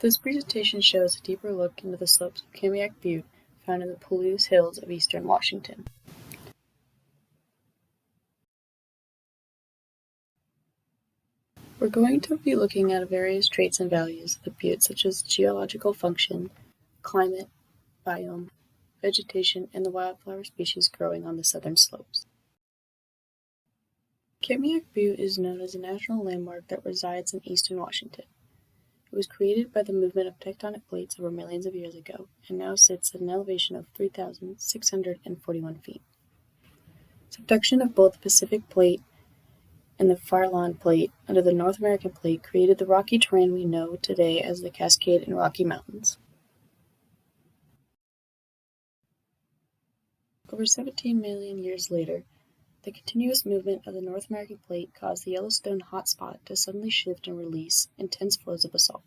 This presentation shows a deeper look into the slopes of Kamiak Butte found in the Palouse Hills of eastern Washington. We're going to be looking at various traits and values of the butte, such as geological function, climate, biome, vegetation, and the wildflower species growing on the southern slopes. Kamiak Butte is known as a national landmark that resides in eastern Washington. It was created by the movement of tectonic plates over millions of years ago and now sits at an elevation of 3,641 feet. Subduction of both the Pacific Plate and the Farallon Plate under the North American Plate created the rocky terrain we know today as the Cascade and Rocky Mountains. Over 17 million years later, the continuous movement of the North American Plate caused the Yellowstone hotspot to suddenly shift and release intense flows of basalt.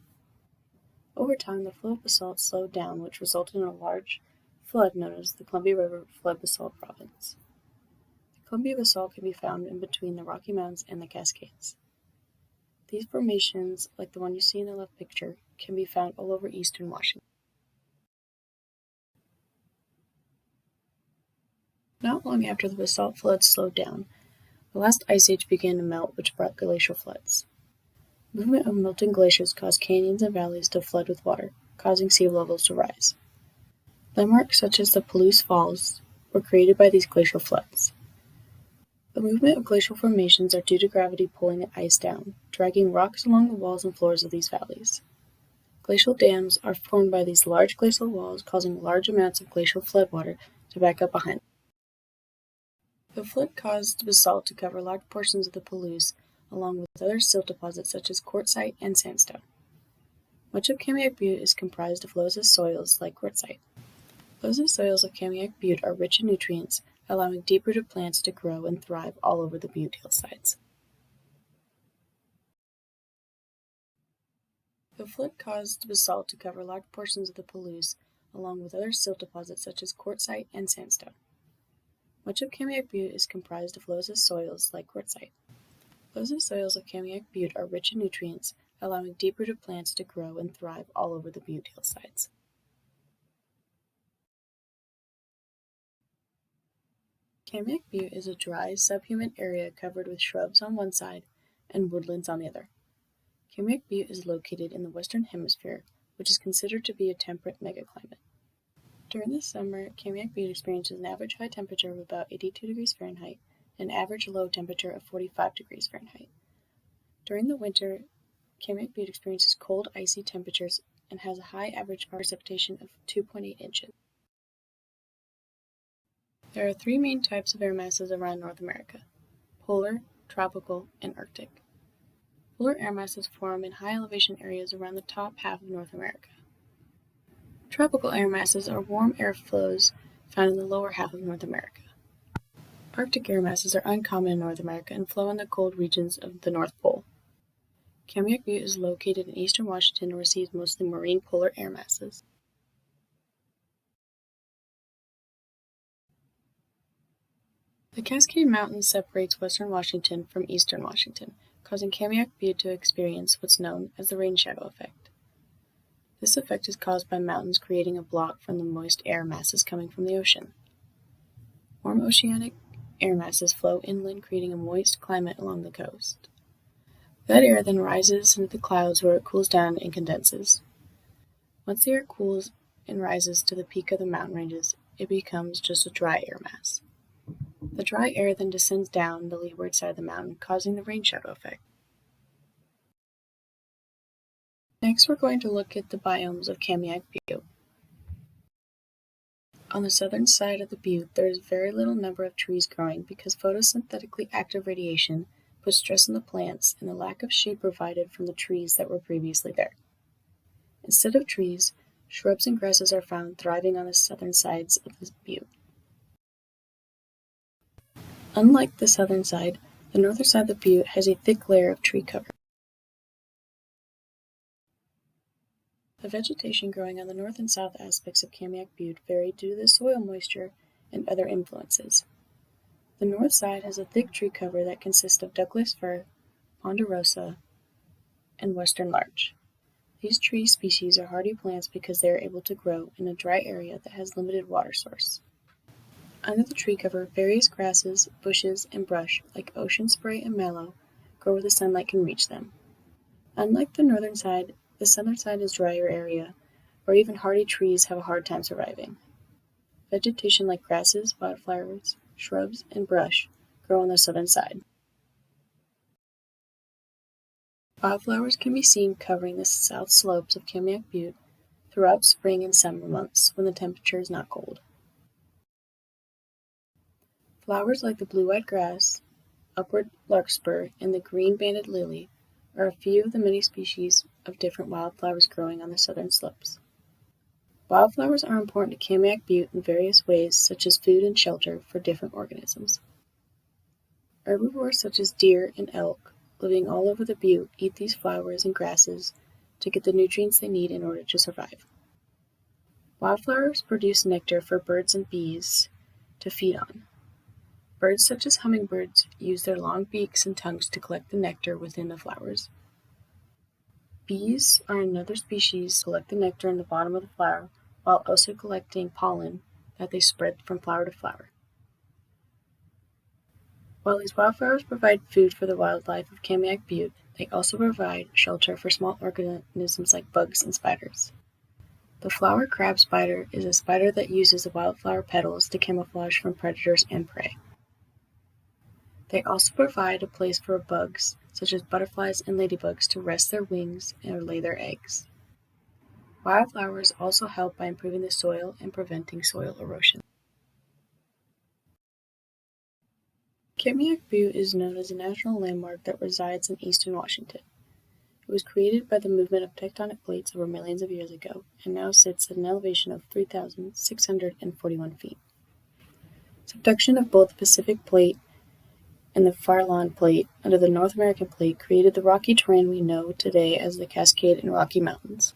Over time, the flow of basalt slowed down, which resulted in a large flood known as the Columbia River Flood Basalt Province. The Columbia basalt can be found in between the Rocky Mountains and the Cascades. These formations, like the one you see in the left picture, can be found all over eastern Washington. Not long after the basalt floods slowed down, the last ice age began to melt, which brought glacial floods. Movement of melting glaciers caused canyons and valleys to flood with water, causing sea levels to rise. Landmarks such as the Palouse Falls were created by these glacial floods. The movement of glacial formations are due to gravity pulling the ice down, dragging rocks along the walls and floors of these valleys. Glacial dams are formed by these large glacial walls, causing large amounts of glacial floodwater to back up behind them. The flood caused basalt to cover large portions of the Palouse, along with other silt deposits such as quartzite and sandstone. Much of Kamiak Butte is comprised of loess soils like quartzite. Loess soils of Kamiak Butte are rich in nutrients, allowing deep-rooted plants to grow and thrive all over the Butte hillsides. The flood caused basalt to cover large portions of the Palouse, along with other silt deposits such as quartzite and sandstone. Much of Kamiak Butte is comprised of loess soils like quartzite. Loess soils of Kamiak Butte are rich in nutrients, allowing deep-rooted plants to grow and thrive all over the Butte hillsides. Kamiak Butte is a dry, subhumid area covered with shrubs on one side and woodlands on the other. Kamiak Butte is located in the Western Hemisphere, which is considered to be a temperate megaclimate. During the summer, Kamiak Butte experiences an average high temperature of about 82 degrees Fahrenheit and an average low temperature of 45 degrees Fahrenheit. During the winter, Kamiak Butte experiences cold, icy temperatures and has a high average precipitation of 2.8 inches. There are three main types of air masses around North America: polar, tropical, and Arctic. Polar air masses form in high elevation areas around the top half of North America. Tropical air masses are warm air flows found in the lower half of North America. Arctic air masses are uncommon in North America and flow in the cold regions of the North Pole. Kamiak Butte is located in eastern Washington and receives mostly marine polar air masses. The Cascade Mountains separates western Washington from eastern Washington, causing Kamiak Butte to experience what's known as the rain shadow effect. This effect is caused by mountains creating a block from the moist air masses coming from the ocean. Warm oceanic air masses flow inland, creating a moist climate along the coast. That air then rises into the clouds where it cools down and condenses. Once the air cools and rises to the peak of the mountain ranges, it becomes just a dry air mass. The dry air then descends down the leeward side of the mountain, causing the rain shadow effect. Next, we're going to look at the biomes of Kamiak Butte. On the southern side of the butte, there is very little number of trees growing because photosynthetically active radiation puts stress on the plants and the lack of shade provided from the trees that were previously there. Instead of trees, shrubs and grasses are found thriving on the southern sides of the butte. Unlike the southern side, the northern side of the butte has a thick layer of tree cover. The vegetation growing on the north and south aspects of Kamiak Butte vary due to the soil moisture and other influences. The north side has a thick tree cover that consists of Douglas fir, ponderosa, and western larch. These tree species are hardy plants because they are able to grow in a dry area that has limited water source. Under the tree cover, various grasses, bushes, and brush, like ocean spray and mallow, grow where the sunlight can reach them. Unlike the northern side, the southern side is a drier area, where even hardy trees have a hard time surviving. Vegetation like grasses, wildflowers, shrubs, and brush grow on the southern side. Wildflowers can be seen covering the south slopes of Kamiak Butte throughout spring and summer months when the temperature is not cold. Flowers like the blue-eyed grass, upward larkspur, and the green-banded lily are a few of the many species of different wildflowers growing on the southern slopes. Wildflowers are important to Kamiak Butte in various ways, such as food and shelter for different organisms. Herbivores such as deer and elk, living all over the butte, eat these flowers and grasses to get the nutrients they need in order to survive. Wildflowers produce nectar for birds and bees to feed on. Birds such as hummingbirds use their long beaks and tongues to collect the nectar within the flowers. Bees are another species collect the nectar in the bottom of the flower while also collecting pollen that they spread from flower to flower. While these wildflowers provide food for the wildlife of Kamiak Butte, they also provide shelter for small organisms like bugs and spiders. The flower crab spider is a spider that uses the wildflower petals to camouflage from predators and prey. They also provide a place for bugs, such as butterflies and ladybugs, to rest their wings or lay their eggs. Wildflowers also help by improving the soil and preventing soil erosion. Kamiak Butte is known as a national landmark that resides in eastern Washington. It was created by the movement of tectonic plates over millions of years ago and now sits at an elevation of 3,641 feet. Subduction of both the Pacific Plate and the Farallon Plate under the North American Plate created the rocky terrain we know today as the Cascade and Rocky Mountains.